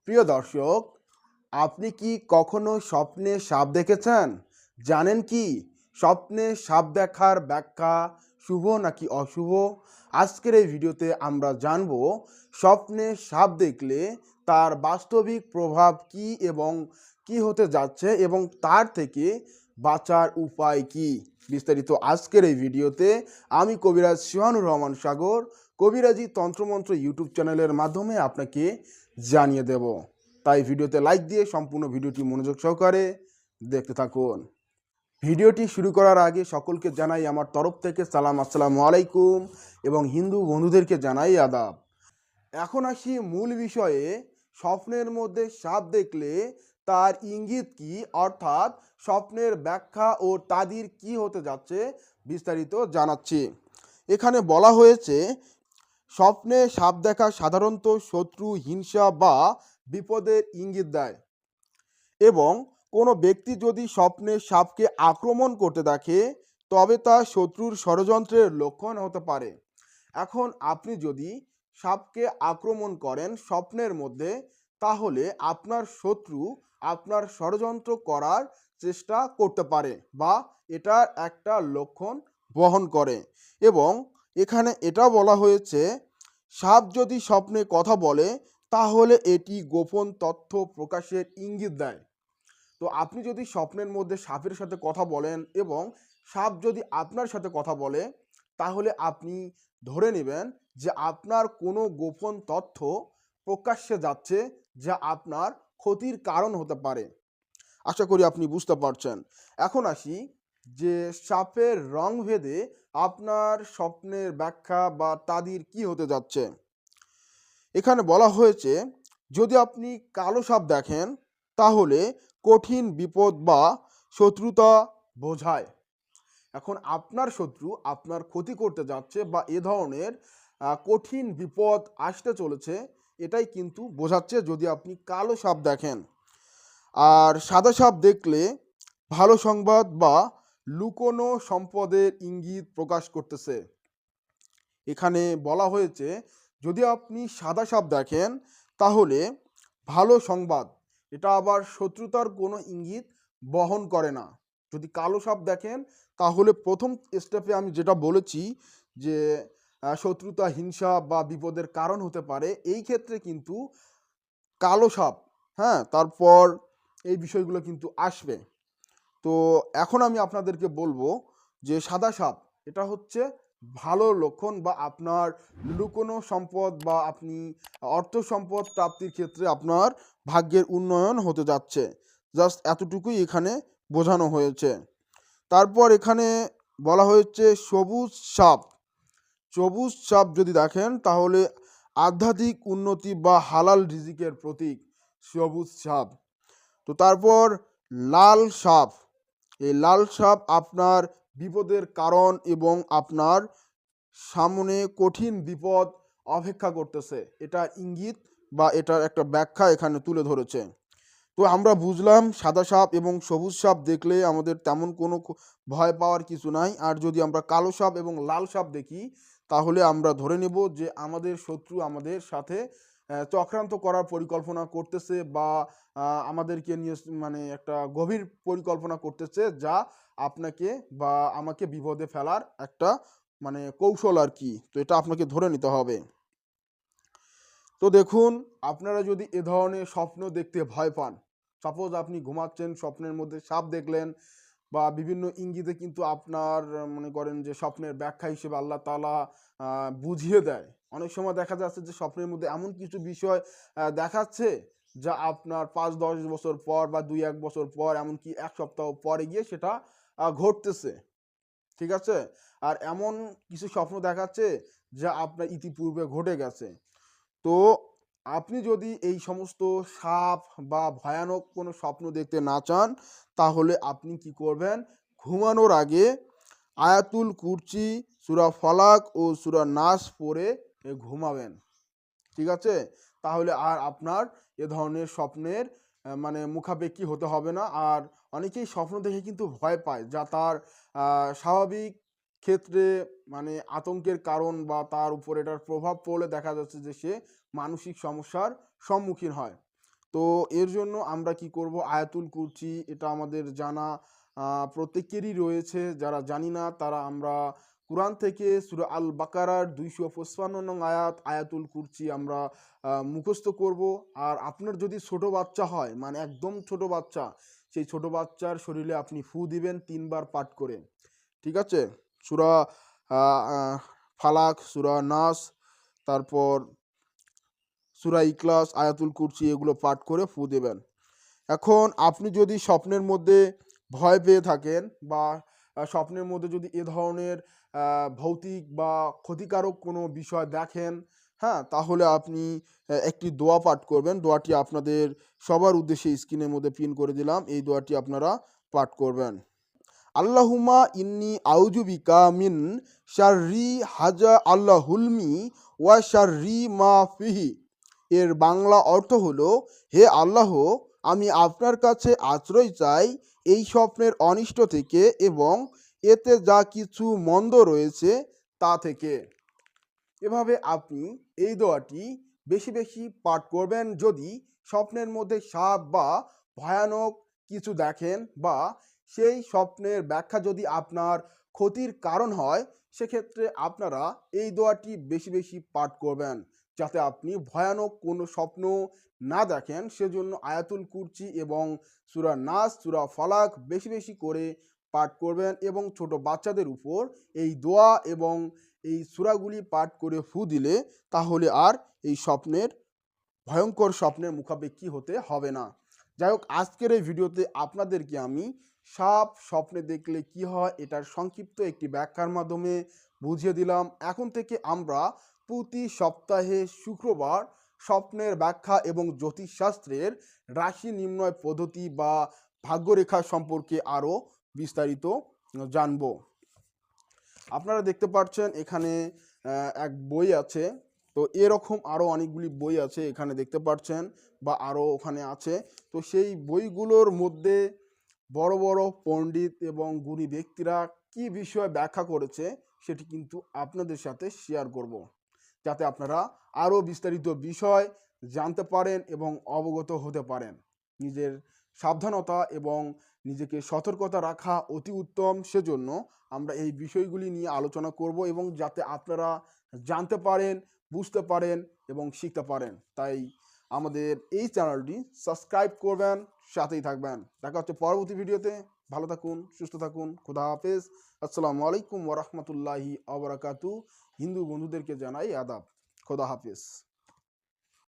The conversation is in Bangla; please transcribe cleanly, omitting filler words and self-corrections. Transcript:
প্রিয় দর্শক, আপনি কি কখনো স্বপ্নে সাপ দেখেছেন? জানেন কি স্বপ্নে সাপ দেখার ব্যাখ্যা শুভ নাকি অশুভ? আজকের এই ভিডিওতে আমরা জানব স্বপ্নে সাপ দেখলে তার বাস্তবিক প্রভাব কি এবং কি হতে যাচ্ছে এবং তার থেকে বাঁচার উপায় কি। বিস্তারিত আজকের এই ভিডিওতে আমি কবিরাজ শিহানুর রহমান সাগর কবিরাজি তন্ত্রমন্ত্র ইউটিউব চ্যানেলের মাধ্যমে আপনাকে জানিয়ে দেব। তাই ভিডিওতে লাইক দিয়ে সম্পূর্ণ ভিডিওটি মনোযোগ সহকারে দেখতে থাকুন। ভিডিওটি শুরু করার আগে সকলকে জানাই আমার তরফ থেকে সালাম, আসসালামু আলাইকুম, এবং হিন্দু বন্ধুদেরকে জানাই আদাব। এখন আসি মূল বিষয়ে। স্বপ্নের মধ্যে সাপ দেখলে তার ইঙ্গিত কি, অর্থাৎ স্বপ্নের ব্যাখ্যা ও তাদের কি হতে যাচ্ছে বিস্তারিত জানাচ্ছি। এখানে বলা হয়েছে, স্বপ্নে সাপ দেখা সাধারণত শত্রু, হিংসা বা বিপদের ইঙ্গিত দেয় এবং কোনো ব্যক্তি যদি স্বপ্নে সাপকে আক্রমণ করতে দেখে তবে তা শত্রুর ষড়যন্ত্রের লক্ষণ হতে পারে। এখন আপনি যদি সাপকে আক্রমণ করেন স্বপ্নের মধ্যে, তাহলে আপনার শত্রু আপনার ষড়যন্ত্র করার চেষ্টা করতে পারে বা এটার একটা লক্ষণ বহন করে। এবং এখানে এটা বলা হয়েছে, সাপ যদি স্বপ্নে কথা বলে তাহলে এটি গোপন তথ্য প্রকাশের ইঙ্গিত দেয়। তো আপনি যদি স্বপ্নের মধ্যে সাপের সাথে কথা বলেন এবং সাপ যদি আপনার সাথে কথা বলে, তাহলে আপনি ধরে নেবেন যে আপনার কোনো গোপন তথ্য প্রকাশ্যে যাচ্ছে, যা আপনার ক্ষতির কারণ হতে পারে। আশা করি আপনি বুঝতে পারছেন। এখন আসি যে সাপের রং ভেদে আপনার স্বপ্নের ব্যাখ্যা বা তাদের কি হতে যাচ্ছে। এখানে বলা হয়েছে, যদি আপনি কালো সাপ দেখেন তাহলে কঠিন বিপদ বা শত্রুতা বোঝায়। এখন আপনার শত্রু আপনার ক্ষতি করতে যাচ্ছে বা এ ধরনের কঠিন বিপদ আসতে চলেছে, এটাই কিন্তু বোঝাচ্ছে যদি আপনি কালো সাপ দেখেন। আর সাদা সাপ দেখলে ভালো সংবাদ বা লুকোনো সম্পদের ইঙ্গিত প্রকাশ করতেছে। এখানে বলা হয়েছে, যদি আপনি সাদা সাপ দেখেন তাহলে ভালো সংবাদ, এটা আবার শত্রুতার কোনো ইঙ্গিত বহন করে না। যদি কালো সাপ দেখেন তাহলে প্রথম স্টেপে আমি যেটা বলেছি যে শত্রুতা, হিংসা বা বিপদের কারণ হতে পারে, এই ক্ষেত্রে কিন্তু কালো সাপ, হ্যাঁ, তারপর এই বিষয়গুলো কিন্তু আসবে। তো এখন আমি আপনাদেরকে বলবো যে সাদা সাপ এটা হচ্ছে ভালো লক্ষণ বা আপনার লুকোনো সম্পদ বা আপনি অর্থ সম্পদ প্রাপ্তির ক্ষেত্রে আপনার ভাগ্যের উন্নয়ন হতে যাচ্ছে। জাস্ট এতটুকুই এখানে বোঝানো হয়েছে। তারপর এখানে বলা হয়েছে সবুজ সাপ। সবুজ সাপ যদি দেখেন তাহলে আধ্যাত্মিক উন্নতি বা হালাল রিজিকের প্রতীক সবুজ সাপ। তো তারপর লাল সাপ, এই লাল সাপ আপনার বিপদের কারণ এবং আপনার সামনে কঠিন বিপদ অপেক্ষা করতেছে, এটা ইঙ্গিত বা এটার একটা ব্যাখ্যা এখানে তুলে ধরেছে। তো আমরা বুঝলাম সাদা সাপ এবং সবুজ সাপ দেখলে আমাদের তেমন কোনো ভয় পাওয়ার কিছু নাই। আর যদি আমরা কালো সাপ এবং লাল সাপ দেখি তাহলে আমরা ধরে নেব যে আমাদের শত্রু আমাদের সাথে চক্রান্ত করার পরিকল্পনা করতেছে বা আমাদেরকে নিয়ে মানে একটা গভীর পরিকল্পনা করতেছে, যা আপনাকে বা আমাকে বিপদে ফেলার একটা মানে কৌশল আর কি। তো এটা আপনাকে ধরে নিতে হবে। তো দেখুন, আপনারা যদি এ ধরনের স্বপ্ন দেখতে ভয় পান, সাপোজ আপনি ঘুমাচ্ছেন স্বপ্নের মধ্যে সাপ দেখলেন বা বিভিন্ন ইঙ্গিতে কিন্তু আপনার মনে করেন যে স্বপ্নের ব্যাখ্যা হিসেবে আল্লাহ তাআলা বুঝিয়ে দেয়। অনেক সময় দেখা যাচ্ছে যে স্বপ্নের মধ্যে এমন কিছু বিষয় দেখাচ্ছে যা আপনার ৫-১০ বছর পর বা ২-১ বছর পর, এমনকি ১ সপ্তাহ পরে গিয়ে সেটা ঘটতেছে। ঠিক আছে? আর এমন কিছু স্বপ্ন দেখাচ্ছে যা আপনার ইতিপূর্বে ঘটে গেছে। তো আপনি যদি এই সমস্ত সাপ বা ভয়ানক কোনো স্বপ্ন দেখতে না চান, তাহলে আপনি কি করবেন? ঘুমানোর আগে আয়াতুল কুরসি, সূরা ফালাক ও সূরা নাস পড়ে ঘুমাবেন। ঠিক আছে? তাহলে আর আপনার এ ধরনের স্বপ্নের মানে মুখাপেক্ষী হতে হবে না। আর অনেকেই স্বপ্ন দেখে কিন্তু ভয় পায়, যা তার স্বাভাবিক ক্ষেত্রে মানে আতঙ্কের কারণ বা তার উপর এটার প্রভাব পড়লে দেখা যাচ্ছে যে সে মানসিক সমস্যার সম্মুখীন হয়। তো এর জন্য আমরা কি করব, আয়াতুল কুরসি এটা আমাদের জানা প্রত্যেকেরই রয়েছে। যারা জানি না তারা আমরা কুরআন থেকে সূরা আল বাকারার 255 নং আয়াত আয়াতুল কুরসি আমরা মুখস্থ করব। আর আপনার যদি ছোট বাচ্চা হয়, মানে একদম ছোট বাচ্চা, সেই ছোট বাচ্চার শরীরে আপনি ফু দিবেন 3 বার পাঠ করে। ঠিক আছে? সূরা আ আ ফালাক, সূরা নাস, তারপর সূরা ইখলাস, আয়াতুল কুরসি এগুলো পাঠ করে ফু দেবেন। এখন আপনি যদি স্বপ্নের মধ্যে ভয় পেয়ে থাকেন বা স্বপ্নের মধ্যে যদি এ ধরনের ভৌতিক বা ক্ষতিকারক কোনো বিষয় দেখেন, হ্যাঁ? তাহলে আপনি একটি দোয়া পাঠ করবেন। দোয়াটি আপনাদের সবার উদ্দেশ্যে স্ক্রিনের মধ্যে পিন করে দিলাম। এই দোয়াটি আপনারা পাঠ করবেন। আল্লাহুম্মা ইন্নী আউযু বিকা মিন শাররি হাজা আল্লাহ হুলমি ওয়া শাররি মা ফিহি। এর বাংলা অর্থ হলো, হে আল্লাহ, আমি আপনার কাছে আশ্রয় চাই এই স্বপ্নের অনিষ্ট থেকে এবং এতে যা কিছু মন্দ রয়েছে তা থেকে। এভাবে আপনি এই দোয়াটি বেশি বেশি পাঠ করবেন। যদি স্বপ্নের মধ্যে সাপ বা ভয়ানক কিছু দেখেন বা সেই স্বপ্নের ব্যাখ্যা যদি আপনার ক্ষতির কারণ হয়, সেক্ষেত্রে আপনারা এই দোয়াটি বেশি বেশি পাঠ করবেন, যাতে আপনি ভয়ানক কোনো স্বপ্ন না দেখেন। সেজন্য আয়াতুল কুরসি এবং সূরা নাস, সূরা ফালাক বেশি বেশি করে পাঠ করবেন এবং ছোট বাচ্চাদের উপর এই দোয়া এবং এই সূরাগুলি পাঠ করে ফু দিলে তাহলে আর এই স্বপ্নের ভয়ঙ্কর স্বপ্নের মুখাপেক্ষী হতে হবে না। যাই হোক, আজকের এই ভিডিওতে আপনাদেরকে আমি সাপ স্বপ্নে দেখলে কি হয় এটার সংক্ষিপ্ত একটি ব্যাখ্যার মাধ্যমে বুঝিয়ে দিলাম। এখন থেকে আমরা প্রতি সপ্তাহে শুক্রবার স্বপ্নের ব্যাখ্যা এবং জ্যোতিষশাস্ত্রের রাশি নির্ণয় পদ্ধতি বা ভাগ্যরেখা সম্পর্কে আরও বিস্তারিত জানব। আপনারা দেখতে পাচ্ছেন এখানে এক বই আছে। তো এরকম আরও অনেকগুলি বই আছে এখানে দেখতে পাচ্ছেন, বা আরও ওখানে আছে। তো সেই বইগুলোর মধ্যে বড় বড় পণ্ডিত এবং গুণী ব্যক্তিরা কি বিষয়ে ব্যাখ্যা করেছে সেটি কিন্তু আপনাদের সাথে শেয়ার করব, যাতে আপনারা আরও বিস্তারিত বিষয় জানতে পারেন এবং অবগত হতে পারেন। নিজের সাবধানতা এবং নিজেকে সতর্কতা রাখা অতি উত্তম। সেজন্য আমরা এই বিষয়গুলি নিয়ে আলোচনা করব এবং যাতে আপনারা জানতে পারেন, বুঝতে পারেন এবং শিখতে পারেন। তাই আমাদের এই চ্যানেলটি সাবস্ক্রাইব করবেন, সাথেই থাকবেন। দেখা হচ্ছে পরবর্তী ভিডিওতে। ভালো থাকুন, সুস্থ থাকুন। খোদা হাফেজ। আসসালামু আলাইকুম ওয়া রাহমাতুল্লাহি ওয়া বারাকাতুহু। হিন্দু বন্ধুদেরকে জানাই আদাব। খোদা হাফেজ।